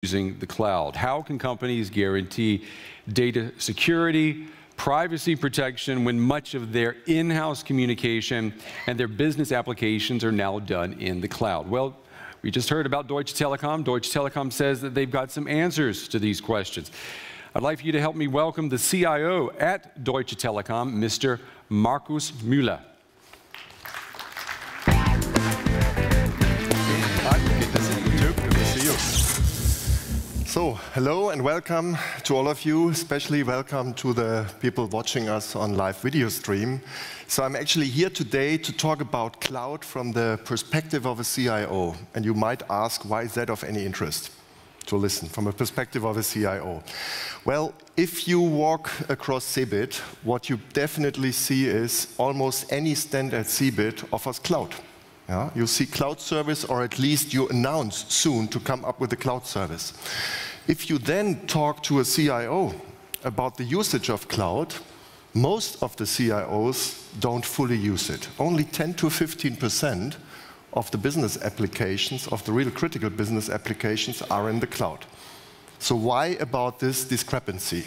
using the cloud. How can companies guarantee data security, privacy protection when much of their in-house communication and their business applications are now done in the cloud? Well, we just heard about Deutsche Telekom. Deutsche Telekom says that they've got some answers to these questions. I'd like for you to help me welcome the CIO at Deutsche Telekom, Mr. Markus Müller. So, hello and welcome to all of you, especially welcome to the people watching us on live video stream. So I'm actually here today to talk about cloud from the perspective of a CIO. And you might ask, why is that of any interest to listen from a perspective of a CIO? Well, if you walk across CeBIT, what you definitely see is almost any standard CeBIT offers cloud. Yeah, you see cloud service, or at least you announce soon to come up with a cloud service. If you then talk to a CIO about the usage of cloud, most of the CIOs don't fully use it. Only 10 to 15% of the business applications, of the real critical business applications, are in the cloud. So why about this discrepancy?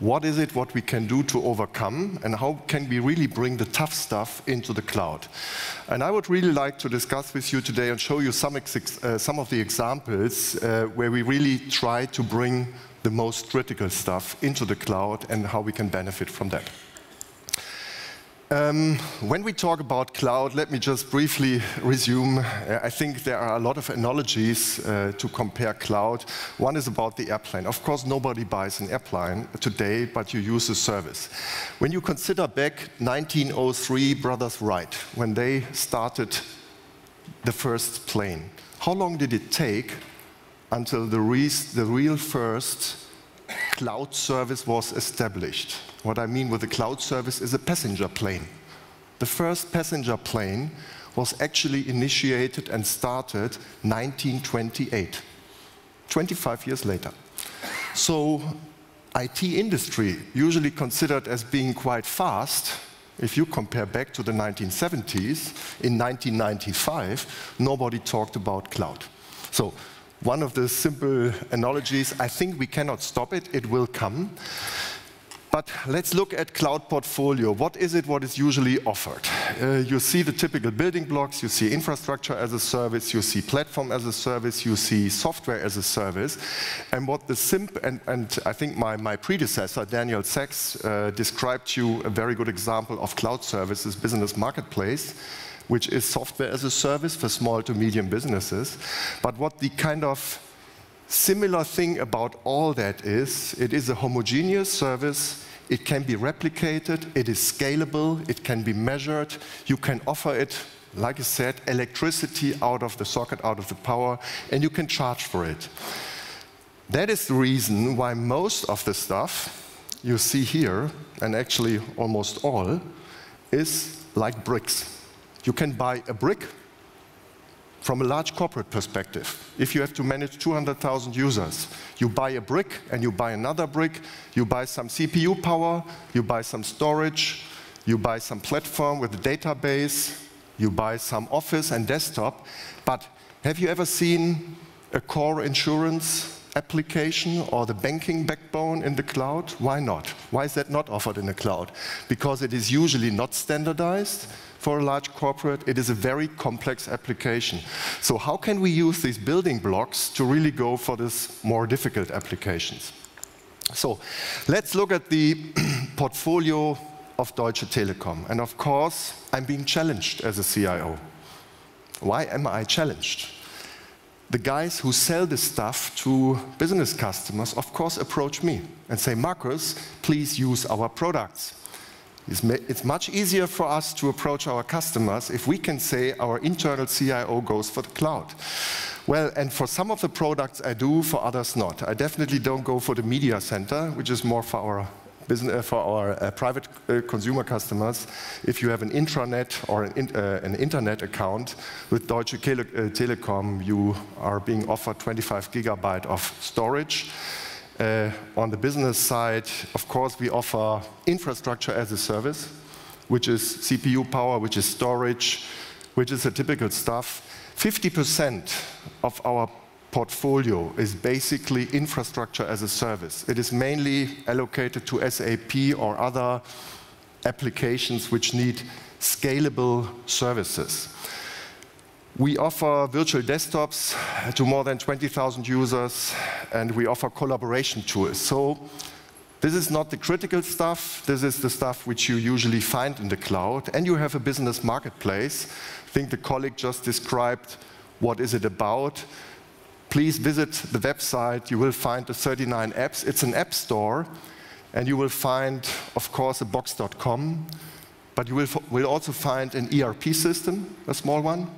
What is it what we can do to overcome, and how can we really bring the tough stuff into the cloud? And I would really like to discuss with you today and show you some of the examples where we really try to bring the most critical stuff into the cloud and how we can benefit from that. When we talk about cloud, let me just briefly resume. I think there are a lot of analogies to compare cloud. One is about the airplane. Of course, nobody buys an airplane today, but you use a service. When you consider back 1903, Brothers Wright, when they started the first plane, how long did it take until the real first cloud service was established? What I mean with a cloud service is a passenger plane. The first passenger plane was actually initiated and started 1928, 25 years later. So IT industry, usually considered as being quite fast, if you compare back to the 1970s, in 1995, nobody talked about cloud. So one of the simple analogies, I think we cannot stop it, it will come. But let's look at cloud portfolio. What is it what is usually offered? You see the typical building blocks, you see infrastructure as a service, you see platform as a service, you see software as a service. And what the and I think my predecessor, Daniel Sachs, described to you a very good example of cloud services, Business Marketplace, which is software as a service for small to medium businesses. But what the kind of similar thing about all that is, it is a homogeneous service, it can be replicated, it is scalable, it can be measured, you can offer it, like I said, electricity out of the socket, out of the power, and you can charge for it. That is the reason why most of the stuff you see here, and actually almost all, is like bricks. You can buy a brick from a large corporate perspective. If you have to manage 200,000 users, you buy a brick and you buy another brick, you buy some CPU power, you buy some storage, you buy some platform with a database, you buy some office and desktop. But have you ever seen a core insurance application or the banking backbone in the cloud? Why not? Why is that not offered in the cloud? Because it is usually not standardized. For a large corporate, it is a very complex application. So how can we use these building blocks to really go for these more difficult applications? So let's look at the portfolio of Deutsche Telekom. And of course, I'm being challenged as a CIO. Why am I challenged? The guys who sell this stuff to business customers, of course, approach me and say, Markus, please use our products. It's much easier for us to approach our customers if we can say our internal CIO goes for the cloud. Well, and for some of the products I do, for others not. I definitely don't go for the media center, which is more for our business, for our private consumer customers. If you have an intranet or an internet account with Deutsche Telekom, you are being offered 25 gigabyte of storage. On the business side, of course, we offer infrastructure as a service, which is CPU power, which is storage, which is the typical stuff. 50% of our portfolio is basically infrastructure as a service. It is mainly allocated to SAP or other applications which need scalable services. We offer virtual desktops to more than 20,000 users, and we offer collaboration tools. So this is not the critical stuff. This is the stuff which you usually find in the cloud. And you have a business marketplace. I think the colleague just described what is it about. Please visit the website. You will find the 39 apps. It's an app store. And you will find, of course, a box.com. But you will also find an ERP system, a small one.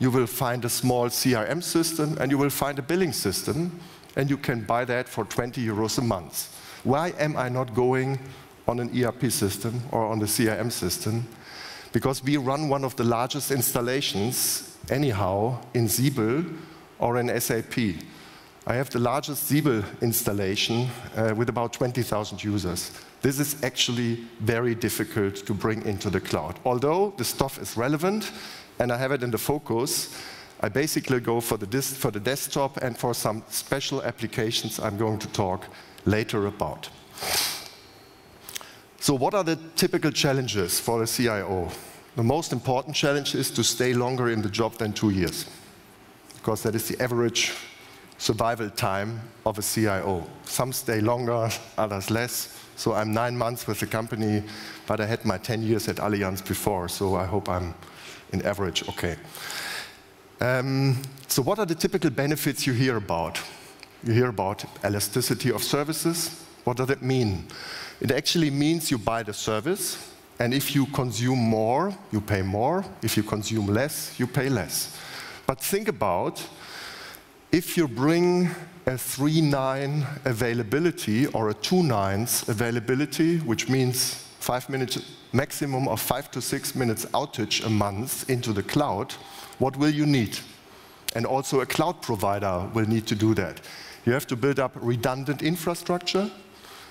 You will find a small CRM system, and you will find a billing system, and you can buy that for 20 euros a month. Why am I not going on an ERP system or on the CRM system? Because we run one of the largest installations, anyhow, in Siebel or in SAP. I have the largest Siebel installation with about 20,000 users. This is actually very difficult to bring into the cloud. Although the stuff is relevant, and I have it in the focus, I basically go for the desktop and for some special applications I'm going to talk later about. So what are the typical challenges for a CIO? The most important challenge is to stay longer in the job than 2 years, because that is the average survival time of a CIO. Some stay longer, others less. So I'm 9 months with the company, but I had my 10 years at Allianz before, so I hope I'm in average okay. So what are the typical benefits you hear about? You hear about elasticity of services. What does it mean? It actually means you buy the service, and if you consume more, you pay more. If you consume less, you pay less. But think about if you bring a 3-9 availability or a 2-9s availability, which means 5 minutes maximum of 5 to 6 minutes outage a month into the cloud, what will you need? And also a cloud provider will need to do that. You have to build up redundant infrastructure.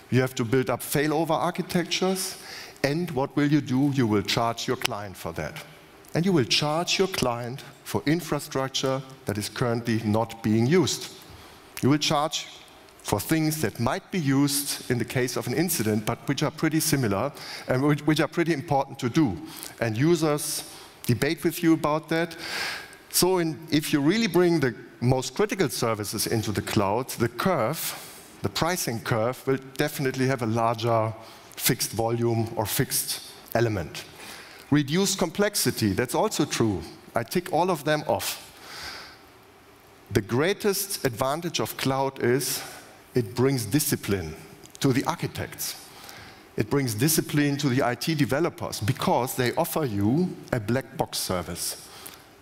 You have to build up failover architectures. And what will you do? You will charge your client for that. And you will charge your client for infrastructure that is currently not being used. You will charge for things that might be used in the case of an incident, but which are pretty similar and which are pretty important to do. And users debate with you about that. So if you really bring the most critical services into the cloud, the curve, the pricing curve, will definitely have a larger fixed volume or fixed element. Reduce complexity, that's also true. I tick all of them off. The greatest advantage of cloud is it brings discipline to the architects. It brings discipline to the IT developers because they offer you a black box service.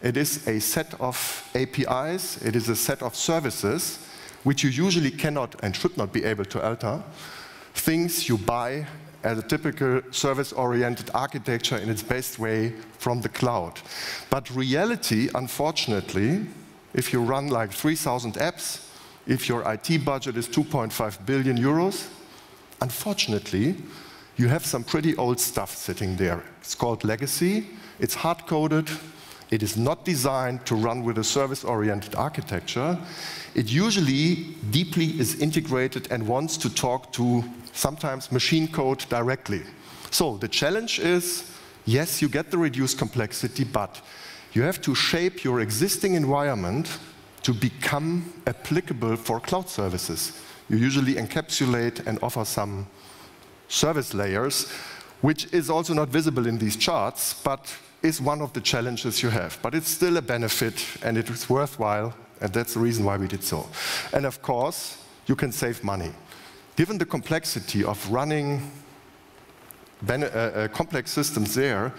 It is a set of APIs, it is a set of services which you usually cannot and should not be able to alter. Things you buy as a typical service-oriented architecture in its best way from the cloud. But reality, unfortunately, if you run like 3,000 apps, if your IT budget is 2.5 billion euros, unfortunately, you have some pretty old stuff sitting there. It's called legacy, it's hard-coded, it is not designed to run with a service-oriented architecture. It usually deeply is integrated and wants to talk to sometimes machine code directly. So the challenge is, yes, you get the reduced complexity, but you have to shape your existing environment to become applicable for cloud services. You usually encapsulate and offer some service layers, which is also not visible in these charts, but is one of the challenges you have. But it's still a benefit, and it is worthwhile, and that's the reason why we did so. And of course, you can save money. Given the complexity of running complex systems there,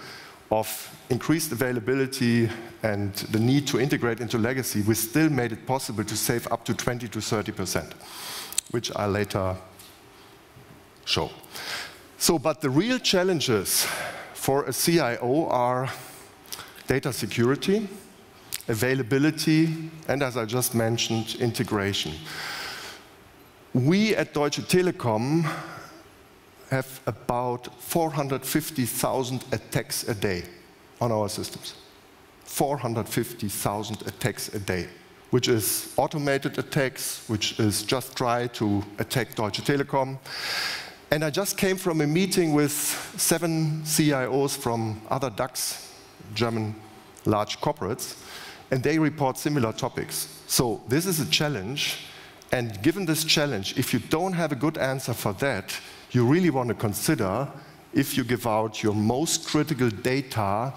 of increased availability and the need to integrate into legacy, we still made it possible to save up to 20 to 30%, which I'll later show. So, but the real challenges for a CIO are data security, availability, and as I just mentioned, integration. We at Deutsche Telekom have about 450,000 attacks a day on our systems. 450,000 attacks a day. which is automated attacks, which is just try to attack Deutsche Telekom. And I just came from a meeting with 7 CIOs from other DAX, German large corporates, and they report similar topics. So this is a challenge, and given this challenge, if you don't have a good answer for that, you really want to consider if you give out your most critical data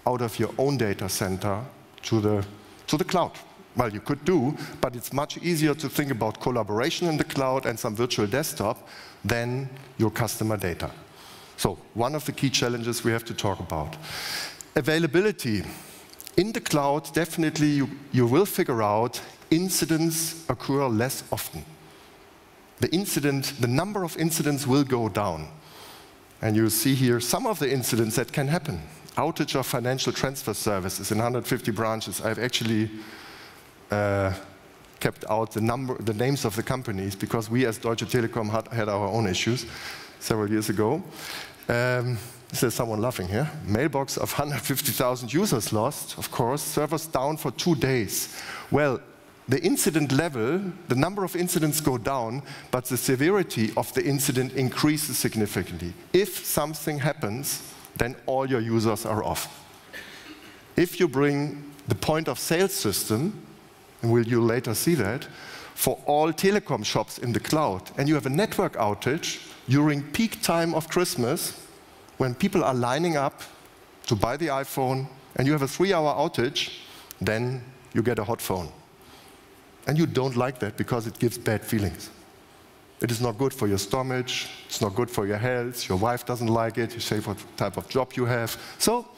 out of your own data center to the cloud. Well, you could do, but it's much easier to think about collaboration in the cloud and some virtual desktop than your customer data. So one of the key challenges we have to talk about. Availability. In the cloud, definitely you will figure out incidents occur less often. The number of incidents will go down. And you see here some of the incidents that can happen. Outage of financial transfer services in 150 branches. I've actually kept out the names of the companies because we as Deutsche Telekom had our own issues several years ago. There's someone laughing here. Mailbox of 150,000 users lost, of course. Servers down for 2 days. Well, the incident level, the number of incidents go down, but the severity of the incident increases significantly. If something happens, then all your users are off. If you bring the point of sale system, and you'll later see that, for all telecom shops in the cloud, and you have a network outage during peak time of Christmas, when people are lining up to buy the iPhone, and you have a 3-hour outage, then you get a hot phone. And you don't like that because it gives bad feelings. It is not good for your stomach, it's not good for your health, your wife doesn't like it, you say what type of job you have. So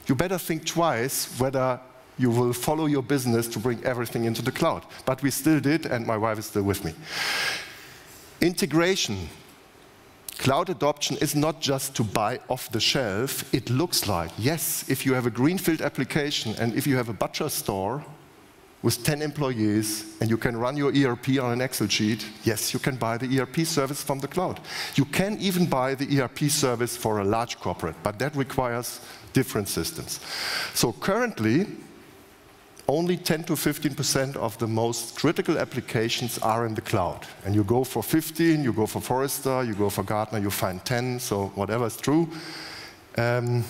you better think twice whether you will follow your business to bring everything into the cloud. But we still did, and my wife is still with me. Integration. Cloud adoption is not just to buy off the shelf. It looks like, yes, if you have a greenfield application and if you have a butcher store with 10 employees and you can run your ERP on an Excel sheet, yes, you can buy the ERP service from the cloud. You can even buy the ERP service for a large corporate, but that requires different systems. So currently, only 10 to 15% of the most critical applications are in the cloud. And you go for 15, you go for Forrester, you go for Gartner, you find 10, so whatever is true. At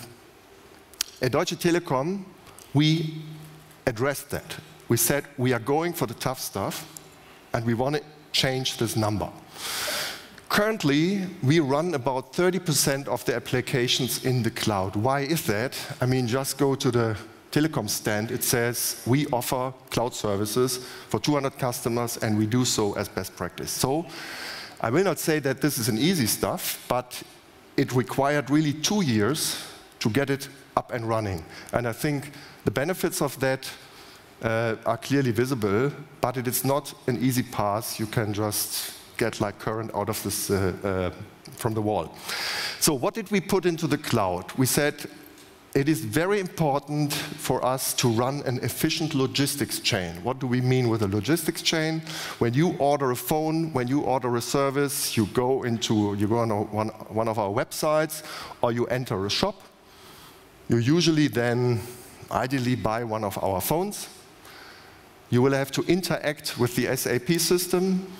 Deutsche Telekom, we addressed that. We said we are going for the tough stuff, and we want to change this number. Currently, we run about 30% of the applications in the cloud. Why is that? I mean, just go to the Telecom stand, it says we offer cloud services for 200 customers and we do so as best practice. So I will not say that this is an easy stuff, but it required really 2 years to get it up and running. And I think the benefits of that are clearly visible, but it is not an easy path. You can just get like current out of this from the wall. So what did we put into the cloud? We said it is very important for us to run an efficient logistics chain. What do we mean with a logistics chain? When you order a phone, when you order a service, you go on one of our websites, or you enter a shop. You usually then ideally buy one of our phones. You will have to interact with the SAP system.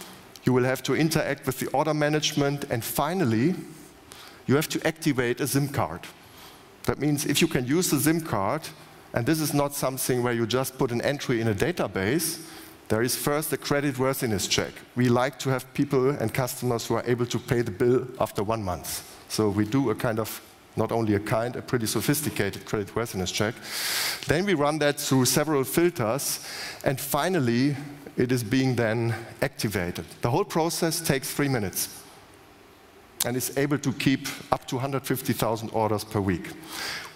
You will have to interact with the order management. And finally, you have to activate a SIM card. That means if you can use the SIM card, and this is not something where you just put an entry in a database, there is first a creditworthiness check. We like to have people and customers who are able to pay the bill after 1 month. So we do a kind of, not only a pretty sophisticated creditworthiness check. Then we run that through several filters, and finally, it is being then activated. The whole process takes 3 minutes. And is able to keep up to 150,000 orders per week.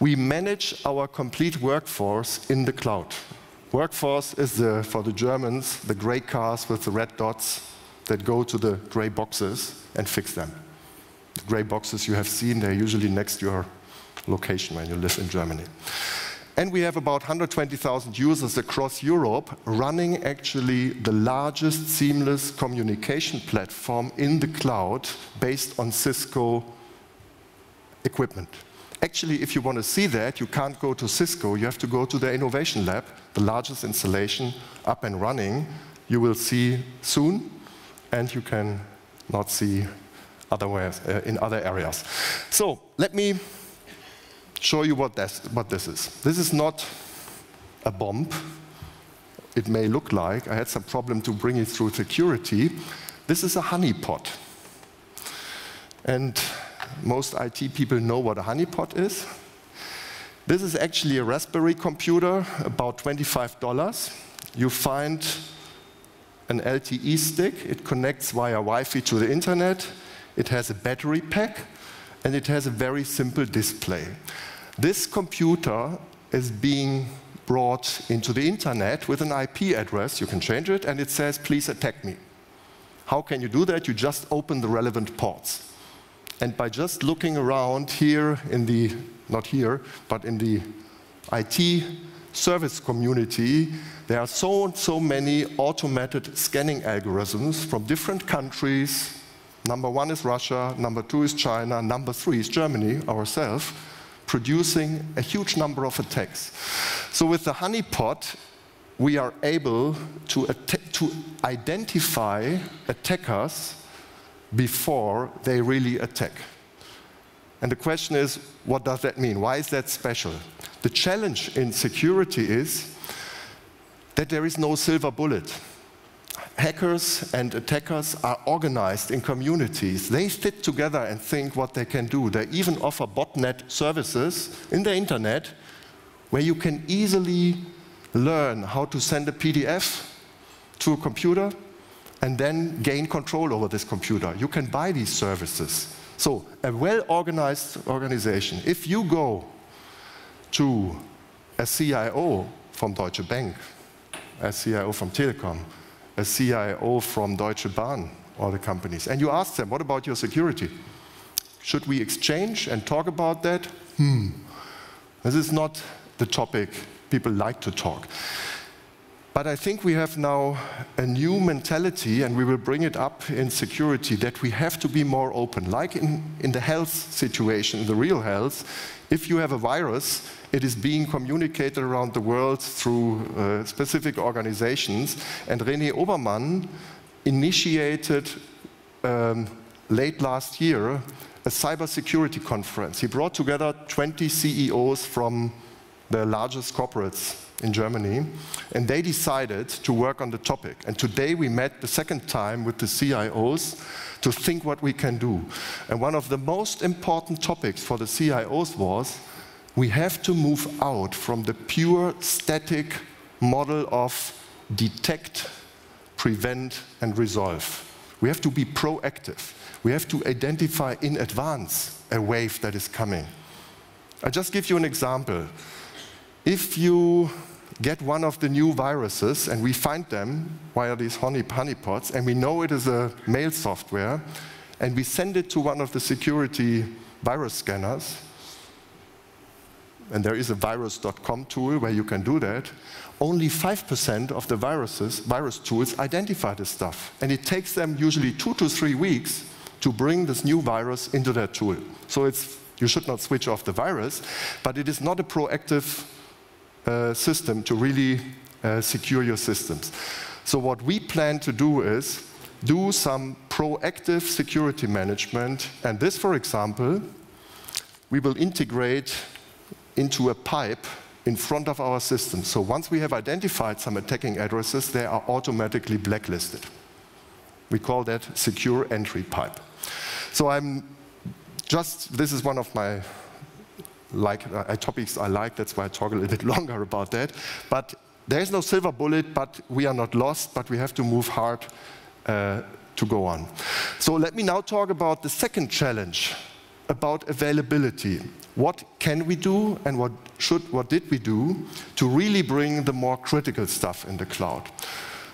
We manage our complete workforce in the cloud. Workforce is, for the Germans, the gray cars with the red dots that go to the gray boxes and fix them. The gray boxes you have seen, they're usually next to your location when you live in Germany. And we have about 120,000 users across Europe running actually the largest seamless communication platform in the cloud based on Cisco equipment. Actually, if you want to see that, you can't go to Cisco. You have to go to the Innovation Lab, the largest installation up and running. You will see soon, and you can not see otherwise in other areas. So let me show you what this is. This is not a bomb. It may look like. I had some problem to bring it through security. This is a honeypot. And most IT people know what a honeypot is. This is actually a Raspberry computer, about $25. You find an LTE stick. It connects via Wi-Fi to the internet. It has a battery pack, and it has a very simple display. This computer is being brought into the internet with an IP address. You can change it, and it says, please attack me. How can you do that? You just open the relevant ports. And by just looking around here in the, not here, but in the IT service community, there are so many automated scanning algorithms from different countries. Number 1 is Russia, number 2 is China, number 3 is Germany, ourselves, producing a huge number of attacks. So with the honeypot, we are able to identify attackers before they really attack. And the question is, what does that mean? Why is that special? The challenge in security is that there is no silver bullet. Hackers and attackers are organized in communities. They sit together and think what they can do. They even offer botnet services in the internet where you can easily learn how to send a PDF to a computer and then gain control over this computer. You can buy these services. So a well-organized organization, if you go to a CIO from Deutsche Bank, a CIO from Telekom, a CIO from Deutsche Bahn, all the companies, and you ask them, what about your security? Should we exchange and talk about that? This is not the topic people like to talk. But I think we have now a new mentality, and we will bring it up in security, that we have to be more open. Like in the health situation, in the real health, if you have a virus, it is being communicated around the world through specific organizations. And René Obermann initiated late last year a cybersecurity conference. He brought together 20 CEOs from the largest corporates in Germany, and they decided to work on the topic. And today we met the second time with the CIOs to think what we can do. And one of the most important topics for the CIOs was, we have to move out from the pure static model of detect, prevent, and resolve. We have to be proactive. We have to identify in advance a wave that is coming. I'll just give you an example. If you get one of the new viruses, and we find them via these honeypots, and we know it is a mail software, and we send it to one of the security virus scanners, and there is a virus.com tool where you can do that, only 5% of the virus tools identify this stuff. And it takes them usually 2 to 3 weeks to bring this new virus into their tool. So you should not switch off the virus, but it is not a proactive system to really secure your systems. So what we plan to do is do some proactive security management. And this, for example, we will integrate into a pipe in front of our system. So once we have identified some attacking addresses, they are automatically blacklisted. We call that secure entry pipe. So this is one of my topics I like, that's why I talk a little bit longer about that. But there is no silver bullet, but we are not lost, but we have to move hard to go on. So let me now talk about the second challenge, about availability. What can we do, and what did we do to really bring the more critical stuff in the cloud?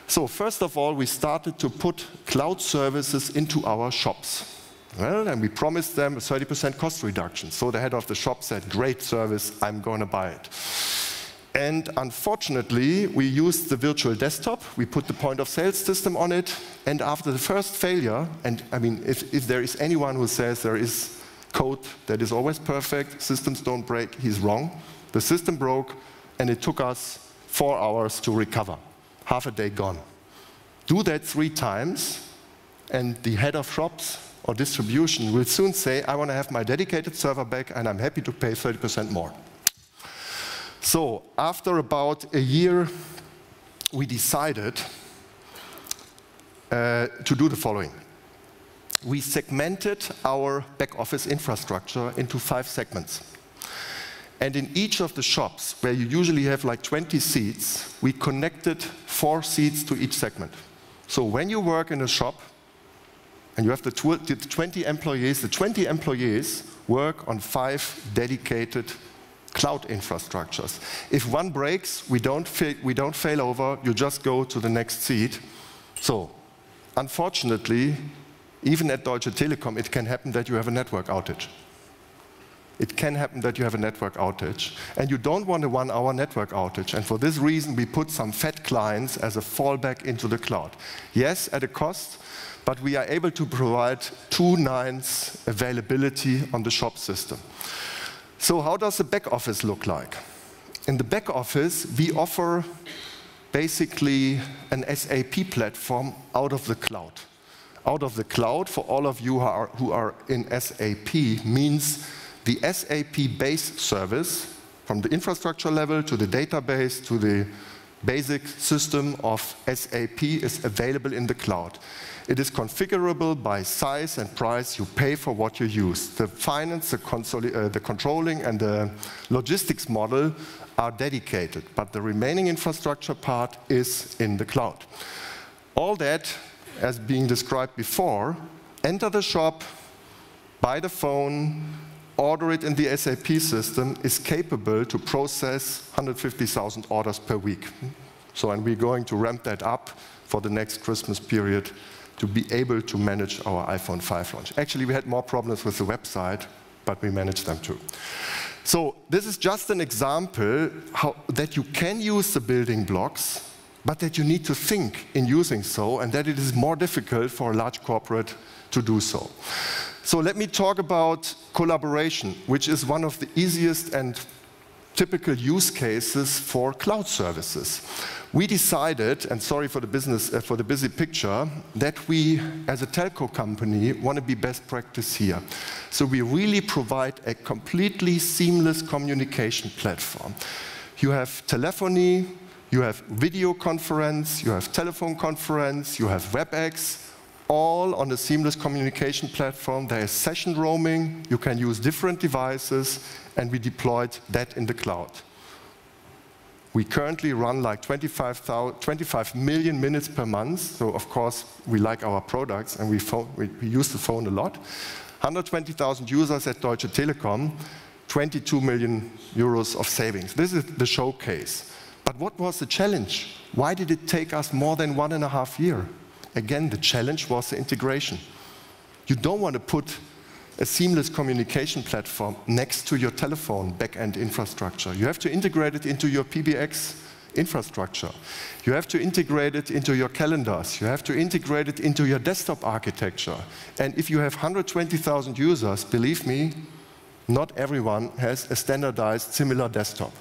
So first of all, we started to put cloud services into our shops. Well, and we promised them a 30% cost reduction. So the head of the shop said, great service, I'm going to buy it. And unfortunately, we used the virtual desktop. We put the point of sale system on it. And after the first failure, and I mean, if there is anyone who says there is code that is always perfect, systems don't break, he's wrong. The system broke, and it took us 4 hours to recover. Half a day gone. Do that 3 times, and the head of shops or distribution will soon say, I want to have my dedicated server back, and I'm happy to pay 30% more. So after about a year, we decided to do the following. We segmented our back office infrastructure into 5 segments. And in each of the shops, where you usually have like 20 seats, we connected 4 seats to each segment. So when you work in a shop, and you have the 20 employees, the 20 employees work on 5 dedicated cloud infrastructures. If one breaks, we don't fail over, you just go to the next seat. So, unfortunately, even at Deutsche Telekom, it can happen that you have a network outage. It can happen that you have a network outage, and you don't want a 1-hour network outage. And for this reason, we put some fat clients as a fallback into the cloud. Yes, at a cost, but we are able to provide 2 nines availability on the shop system. So how does the back office look like? In the back office, we offer basically an SAP platform out of the cloud. Out of the cloud, for all of you who are in SAP, means the SAP base service, from the infrastructure level to the database to the basic system of SAP, is available in the cloud. It is configurable by size and price. You pay for what you use. The finance, the controlling, and the logistics model are dedicated, but the remaining infrastructure part is in the cloud. All that, as being described before, enter the shop, buy the phone, order it in the SAP system, is capable to process 150,000 orders per week. So, and we're going to ramp that up for the next Christmas period to be able to manage our iPhone 5 launch. Actually, we had more problems with the website, but we managed them too. So this is just an example that you can use the building blocks, but that you need to think in using so, and that it is more difficult for a large corporate to do so. So let me talk about collaboration, which is one of the easiest and typical use cases for cloud services. We decided, and sorry for the busy picture, that we, as a telco company, want to be best practice here. So we really provide a completely seamless communication platform. You have telephony, you have video conference, you have telephone conference, you have WebEx, all on a seamless communication platform. There is session roaming, you can use different devices, and we deployed that in the cloud. We currently run like 25 million minutes per month, so of course we like our products and we use the phone a lot. 120,000 users at Deutsche Telekom, 22 million euros of savings. This is the showcase. But what was the challenge? Why did it take us more than 1.5 years? Again, the challenge was the integration. You don't want to put a seamless communication platform next to your telephone back-end infrastructure. You have to integrate it into your PBX infrastructure. You have to integrate it into your calendars. You have to integrate it into your desktop architecture. And if you have 120,000 users, believe me, not everyone has a standardized similar desktop.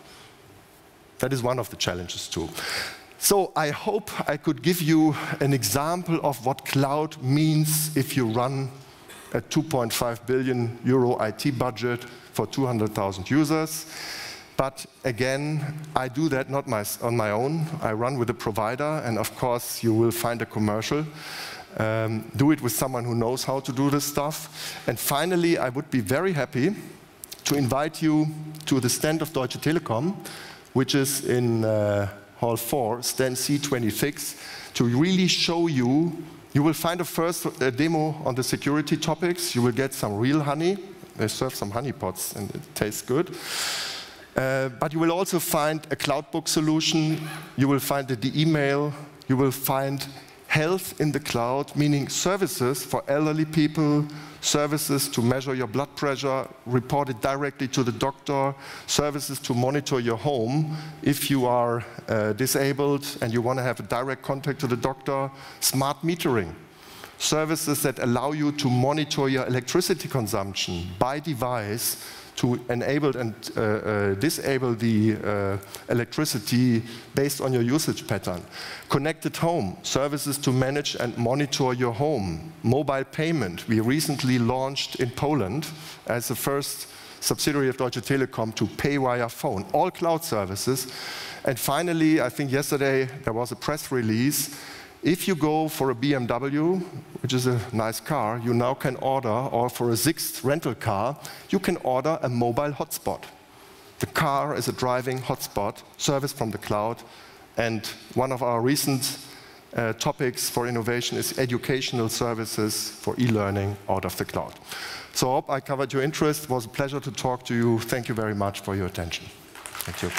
That is one of the challenges too. So I hope I could give you an example of what cloud means if you run a 2.5 billion euro IT budget for 200,000 users. But again, I do that not on my own. I run with a provider, and of course you will find a commercial. Do it with someone who knows how to do this stuff. And finally, I would be very happy to invite you to the stand of Deutsche Telekom, which is in Hall 4, stand C26, to really show you. You will find a first demo on the security topics. You will get some real honey. They serve some honey pots and it tastes good. But you will also find a cloud book solution. You will find the email. You will find health in the cloud, meaning services for elderly people, services to measure your blood pressure, report it directly to the doctor, services to monitor your home if you are disabled and you want to have a direct contact to the doctor, smart metering. services that allow you to monitor your electricity consumption by device to enable and disable the electricity based on your usage pattern. Connected home, services to manage and monitor your home. Mobile payment, we recently launched in Poland as the first subsidiary of Deutsche Telekom to pay via phone. All cloud services. And finally, I think yesterday there was a press release. If you go for a BMW, which is a nice car, you now can order, or for a Sixt rental car, you can order a mobile hotspot. The car is a driving hotspot, service from the cloud, and one of our recent topics for innovation is educational services for e-learning out of the cloud. So I hope I covered your interest. It was a pleasure to talk to you. Thank you very much for your attention. Thank you.